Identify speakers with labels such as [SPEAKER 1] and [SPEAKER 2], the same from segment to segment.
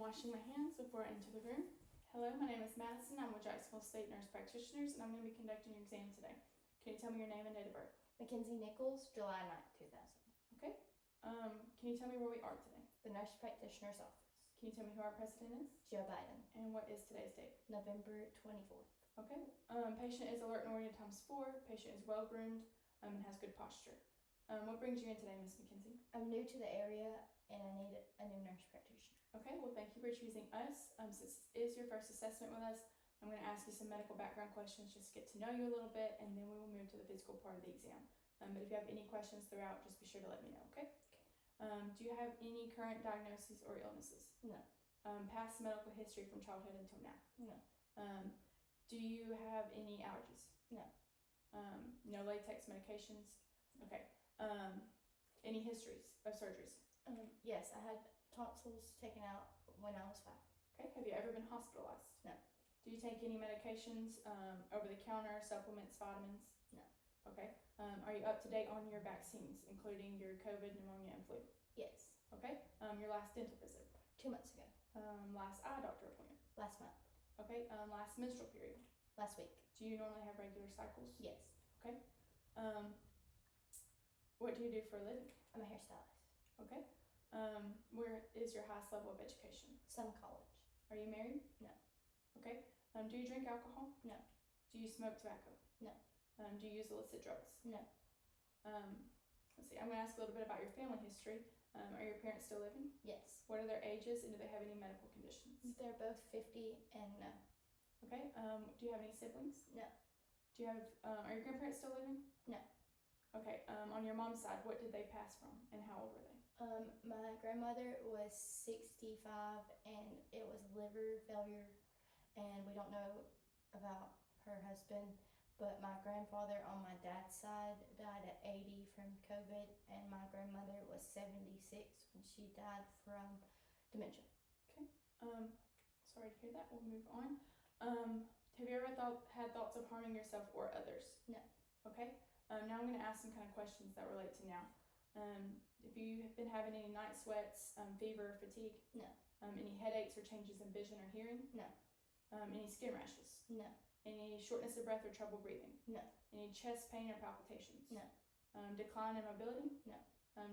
[SPEAKER 1] washing my hands before I enter the room. Hello, my name is Madison. I'm with Jacksonville State Nurse Practitioners, and I'm going to be conducting your exam today. Can you tell me your name and date of birth?
[SPEAKER 2] Mackenzie Nichols, July 9th, 2000.
[SPEAKER 1] Okay. Can you tell me where we are today?
[SPEAKER 2] The Nurse Practitioner's Office.
[SPEAKER 1] Can you tell me who our president is?
[SPEAKER 2] Joe Biden.
[SPEAKER 1] And what is today's date?
[SPEAKER 2] November 24th.
[SPEAKER 1] Okay. Patient is alert and oriented ×4. Patient is well groomed and has good posture. What brings you in today, Miss Mackenzie?
[SPEAKER 2] I'm new to the area and I need a new nurse practitioner.
[SPEAKER 1] Okay, well thank you for choosing us. Since this is your first assessment with us, I'm going to ask you some medical background questions just to get to know you a little bit, and then we will move to the physical part of the exam. But if you have any questions throughout, just be sure to let me know, okay? Do you have any current diagnoses or illnesses?
[SPEAKER 2] No.
[SPEAKER 1] Past medical history from childhood until now?
[SPEAKER 2] No.
[SPEAKER 1] Do you have any allergies?
[SPEAKER 2] No.
[SPEAKER 1] No latex medications? Okay. Any histories of surgeries?
[SPEAKER 2] Yes, I had tonsils taken out when I was 5.
[SPEAKER 1] Okay. Have you ever been hospitalized?
[SPEAKER 2] No.
[SPEAKER 1] Do you take any medications, over the counter, supplements, vitamins?
[SPEAKER 2] No.
[SPEAKER 1] Okay. Are you up to date on your vaccines, including your COVID, pneumonia, and flu?
[SPEAKER 2] Yes.
[SPEAKER 1] Okay. Your last dental visit?
[SPEAKER 2] 2 months ago.
[SPEAKER 1] Last eye doctor appointment?
[SPEAKER 2] Last month.
[SPEAKER 1] Okay. Last menstrual period?
[SPEAKER 2] Last week.
[SPEAKER 1] Do you normally have regular cycles?
[SPEAKER 2] Yes.
[SPEAKER 1] Okay. What do you do for a living?
[SPEAKER 2] I'm a hairstylist.
[SPEAKER 1] Okay. Where is your highest level of education?
[SPEAKER 2] Some college.
[SPEAKER 1] Are you married?
[SPEAKER 2] No.
[SPEAKER 1] Okay. Do you drink alcohol?
[SPEAKER 2] No.
[SPEAKER 1] Do you smoke tobacco?
[SPEAKER 2] No.
[SPEAKER 1] Do you use illicit drugs?
[SPEAKER 2] No.
[SPEAKER 1] Let's see. I'm going to ask a little bit about your family history. Are your parents still living?
[SPEAKER 2] Yes.
[SPEAKER 1] What are their ages, and do they have any medical conditions?
[SPEAKER 2] They're both 50 and no.
[SPEAKER 1] Okay. Do you have any siblings?
[SPEAKER 2] No.
[SPEAKER 1] Do you have? Are your grandparents still living?
[SPEAKER 2] No.
[SPEAKER 1] Okay. On your mom's side, what did they pass from, and how old were they?
[SPEAKER 2] My grandmother was 65 and it was liver failure, and we don't know about her husband, but my grandfather on my dad's side died at 80 from COVID, and my grandmother was 76 when she died from dementia.
[SPEAKER 1] Okay. Sorry to hear that. We'll move on. Have you ever had thoughts of harming yourself or others?
[SPEAKER 2] No.
[SPEAKER 1] Okay. Now I'm going to ask some kind of questions that relate to now. If you have been having any night sweats, fever, fatigue?
[SPEAKER 2] No.
[SPEAKER 1] Any headaches or changes in vision or hearing?
[SPEAKER 2] No.
[SPEAKER 1] Any skin rashes?
[SPEAKER 2] No.
[SPEAKER 1] Any shortness of breath or trouble breathing?
[SPEAKER 2] No.
[SPEAKER 1] Any chest pain or palpitations?
[SPEAKER 2] No.
[SPEAKER 1] Decline in mobility?
[SPEAKER 2] No.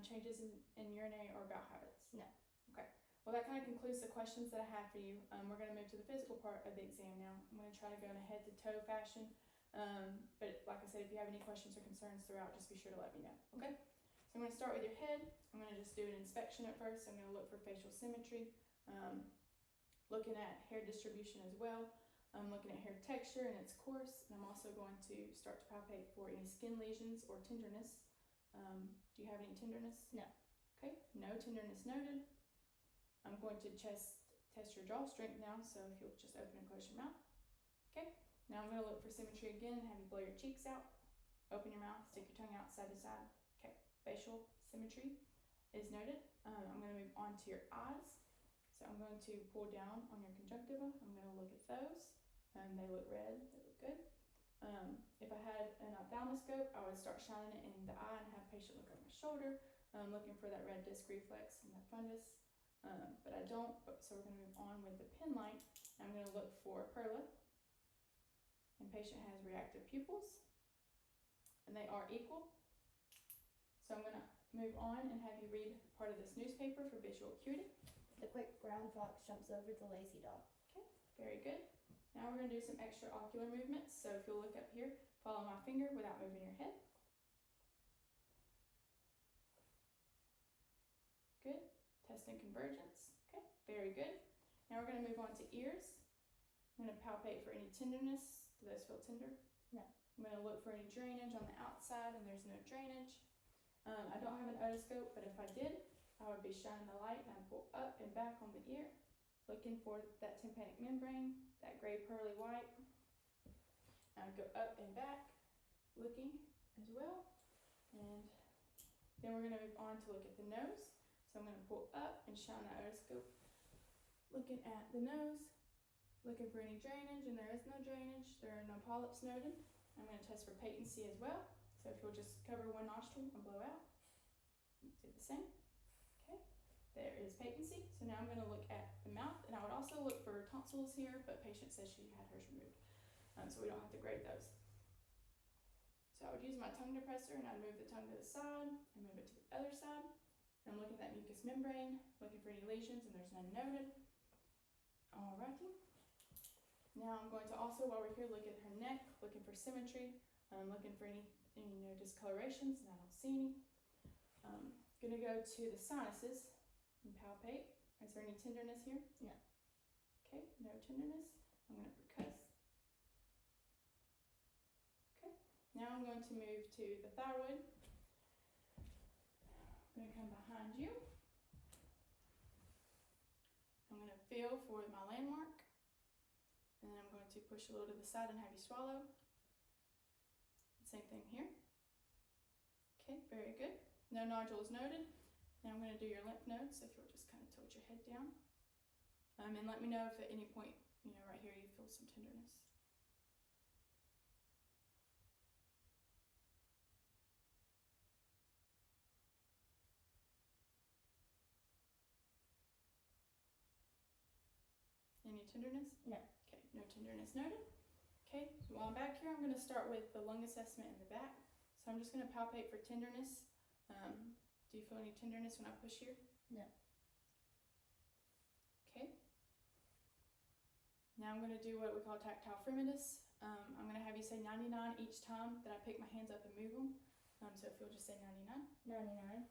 [SPEAKER 1] Changes in urinary or bowel habits?
[SPEAKER 2] No.
[SPEAKER 1] Okay. Well, that kind of concludes the questions that I have for you. We're going to move to the physical part of the exam now. I'm going to try to go in a head-to-toe fashion. But like I said, if you have any questions or concerns throughout, just be sure to let me know. Okay? So I'm going to start with your head. I'm going to just do an inspection at first. I'm going to look for facial symmetry, looking at hair distribution as well. I'm looking at hair texture and its course, and I'm also going to start to palpate for any skin lesions or tenderness. Do you have any tenderness?
[SPEAKER 2] No.
[SPEAKER 1] Okay, no tenderness noted. I'm going to test your jaw strength now, so if you'll just open and close your mouth. Okay, now I'm going to look for symmetry again and have you blow your cheeks out. Open your mouth, stick your tongue out side to side. Okay, facial symmetry is noted. I'm going to move on to your eyes. So I'm going to pull down on your conjunctiva. I'm going to look at those. They look red, they look good. If I had an ophthalmoscope, I would start shining it in the eye and have the patient look over my shoulder, looking for that red disc reflex and the fundus. But I don't, so we're going to move on with the pen light. I'm going to look for perla. And patient has reactive pupils, and they are equal. So I'm going to move on and have you read part of this newspaper for visual acuity.
[SPEAKER 2] The quick brown fox jumps over the lazy dog.
[SPEAKER 1] Okay, very good. Now we're going to do some extraocular movements. So if you'll look up here, follow my finger without moving your head. Good. Testing convergence. Okay, very good. Now we're going to move on to ears. I'm going to palpate for any tenderness. Do those feel tender?
[SPEAKER 2] No.
[SPEAKER 1] I'm going to look for any drainage on the outside, and there's no drainage. I don't have an otoscope, but if I did, I would be shining the light and I'd pull up and back on the ear, looking for that tympanic membrane, that gray pearly white. I'd go up and back, looking as well. And then we're going to move on to look at the nose. So I'm going to pull up and shine that otoscope, looking at the nose, looking for any drainage, and there is no drainage. There are no polyps noted. I'm going to test for patency as well. So if you'll just cover one nostril and blow out, do the same. Okay, there is patency. So now I'm going to look at the mouth also look for tonsils here, but patient says she had hers removed, so we don't have to grade those. So I would use my tongue depressor and I'd move the tongue to the side and move it to the other side. And I'm looking at that mucous membrane, looking for any lesions, and there's none noted. Alrighty. Now I'm going to also, while we're here, look at her neck, looking for symmetry. I'm looking for any discolorations, and I don't see any. Gonna go to the sinuses and palpate. Is there any tenderness here?
[SPEAKER 2] No.
[SPEAKER 1] Okay, no tenderness. I'm gonna percuss. Okay, now I'm going to move to the thyroid. I'm gonna come behind you. I'm gonna feel for my landmark. And then I'm going to push a little to the side and have you swallow. Same thing here. Okay, very good. No nodules noted. Now I'm going to do your lymph nodes, if you'll just kind of tilt your head down. And let me know if at any point, right here you feel some tenderness. Any tenderness?
[SPEAKER 2] No.
[SPEAKER 1] Okay, no tenderness noted. Okay, so while I'm back here, I'm going to start with the lung assessment in the back. So I'm just going to palpate for tenderness. Do you feel any tenderness when I push here?
[SPEAKER 2] No.
[SPEAKER 1] Okay. Now I'm going to do what we call tactile fremitus. I'm going to have you say 99 each time that I pick my hands up and move them. So if you'll just say 99.
[SPEAKER 2] 99,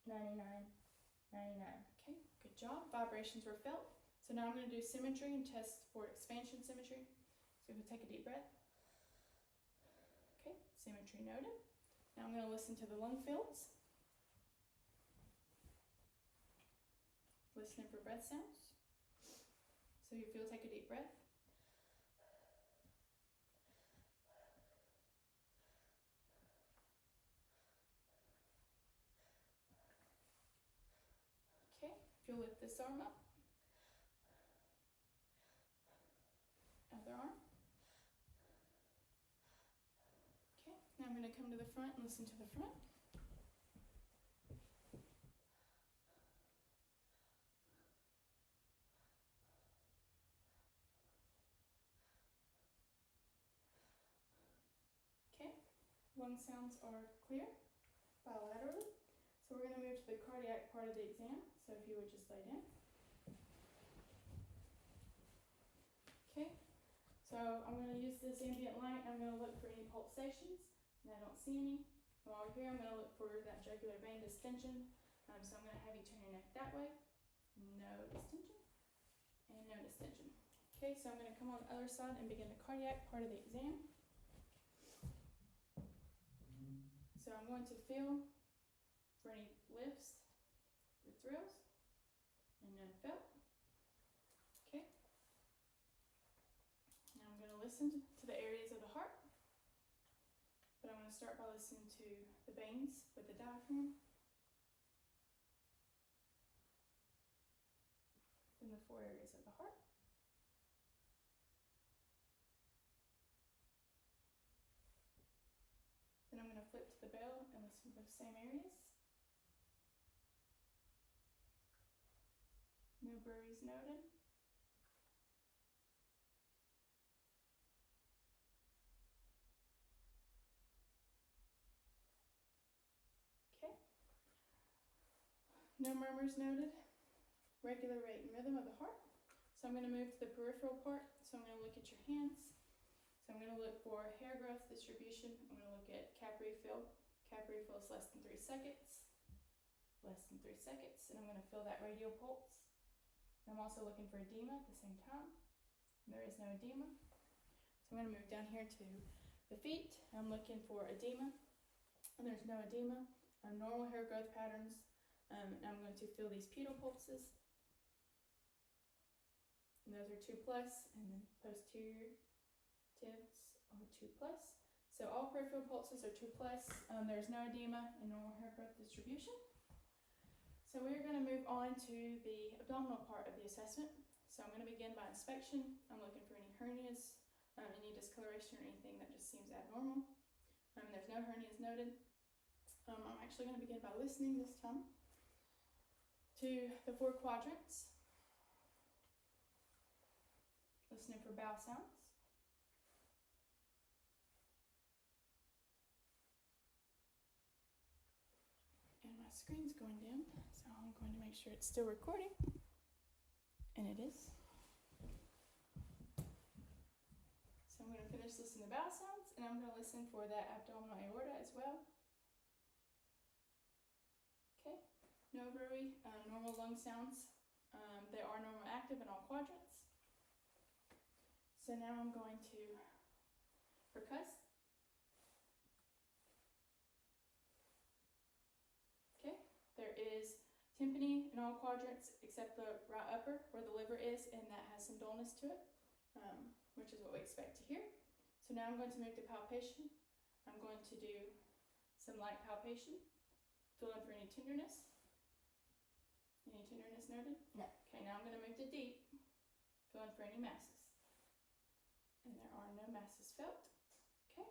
[SPEAKER 2] 99, 99.
[SPEAKER 1] Okay, good job. Vibrations were felt. So now I'm going to do symmetry and test for expansion symmetry. So if you take a deep breath. Okay, symmetry noted. Now I'm going to listen to the lung fields. Listening for breath sounds. So if you'll take a deep breath. Okay, if you'll lift this arm up. Other arm. Okay, now I'm going to come to the front and listen to the front. Okay, lung sounds are clear bilaterally. So we're going to move to the cardiac part of the exam. So if you would just lay down. Okay. So I'm going to use this ambient light. I'm going to look for any pulsations, and I don't see any. And while we're here, I'm going to look for that jugular vein distension. So I'm going to have you turn your neck that way. No distension, and no distension. Okay, so I'm going to come on the other side and begin the cardiac part of the exam. So I'm going to feel for any lifts, the thrills, and none felt. Okay. Now I'm going to listen to the areas of the heart, but I'm going to start by listening to the veins with the diaphragm, and the 4 areas of the heart. Then I'm going to flip to the bell and listen to those same areas. No buries noted. Okay. No murmurs noted. Regular rate and rhythm of the heart. So I'm going to move to the peripheral part. So I'm going to look at your hands. So I'm going to look for hair growth distribution. I'm going to look at cap refill. Cap refill is less than 3 seconds. Less than 3 seconds. And I'm going to feel that radial pulse. I'm also looking for edema at the same time. And there is no edema. So I'm going to move down here to the feet. I'm looking for edema. And there's no edema. Normal hair growth patterns. And I'm going to feel these pedal pulses. And those are 2+, and then posterior tips are 2+. So all peripheral pulses are 2+. There's no edema and normal hair growth distribution. So we're going to move on to the abdominal part of the assessment. So I'm going to begin by inspection. I'm looking for any hernias, any discoloration or anything that just seems abnormal. There's no hernias noted. I'm actually going to begin by listening this time to the 4 quadrants. listening for vowel sounds. And my screen's going dim, so I'm going to make sure it's still recording. And it is. So I'm going to finish listening to vowel sounds, and I'm going to listen for that abdominal aorta as well. Okay, no worry, normal lung sounds. They are normal active in all quadrants. So now I'm going to percuss. Okay, there is tympany in all quadrants except the right upper where the liver is, and that has some dullness to it, which is what we expect to hear. So now I'm going to move to palpation. I'm going to do some light palpation, feel in for any tenderness. Any tenderness noted?
[SPEAKER 2] No.
[SPEAKER 1] Okay, now I'm going to move to deep, feel in for any masses. And there are no masses felt. Okay.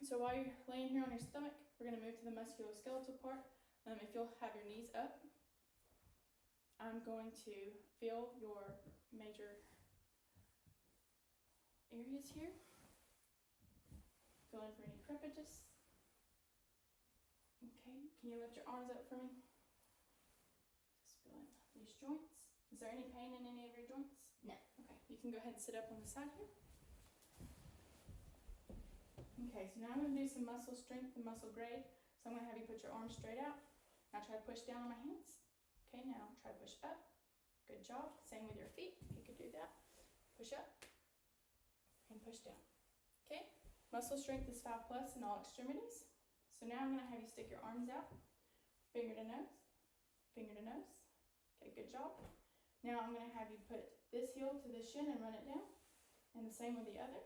[SPEAKER 1] So while you're laying here on your stomach, we're going to move to the musculoskeletal part. If you'll have your knees up, I'm going to feel your major areas here. Feel in for any crepitus. Okay, can you lift your arms up for me? Just feel in these joints. Is there any pain in any of your joints?
[SPEAKER 2] No.
[SPEAKER 1] Okay, you can go ahead and sit up on the side here. Okay, so now I'm going to do some muscle strength and muscle grade. So I'm going to have you put your arms straight out. Now try to push down on my hands. Okay, now try to push up. Good job. Same with your feet, if you could do that. Push up and push down. Okay, muscle strength is 5+ in all extremities. So now I'm going to have you stick your arms out, finger to nose, finger to nose. Okay, good job. Now I'm going to have you put this heel to this shin and run it down, and the same with the other.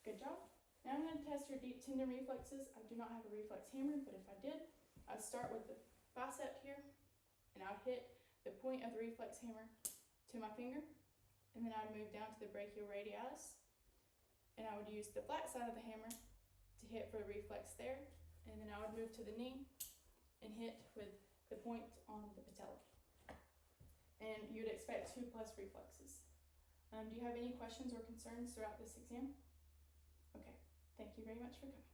[SPEAKER 1] Good job. Now I'm going to test your deep tendon reflexes. I do not have a reflex hammer, but if I did, I'd start with the bicep here, and I'd hit the point of the reflex hammer to my finger, and then I'd move down to the brachioradialis, and I would use the flat side of the hammer to hit for the reflex there, and then I would move to the knee and hit with the point on the patella. And you'd expect 2+ reflexes. Do you have any questions or concerns throughout this exam? Okay, thank you very much for coming.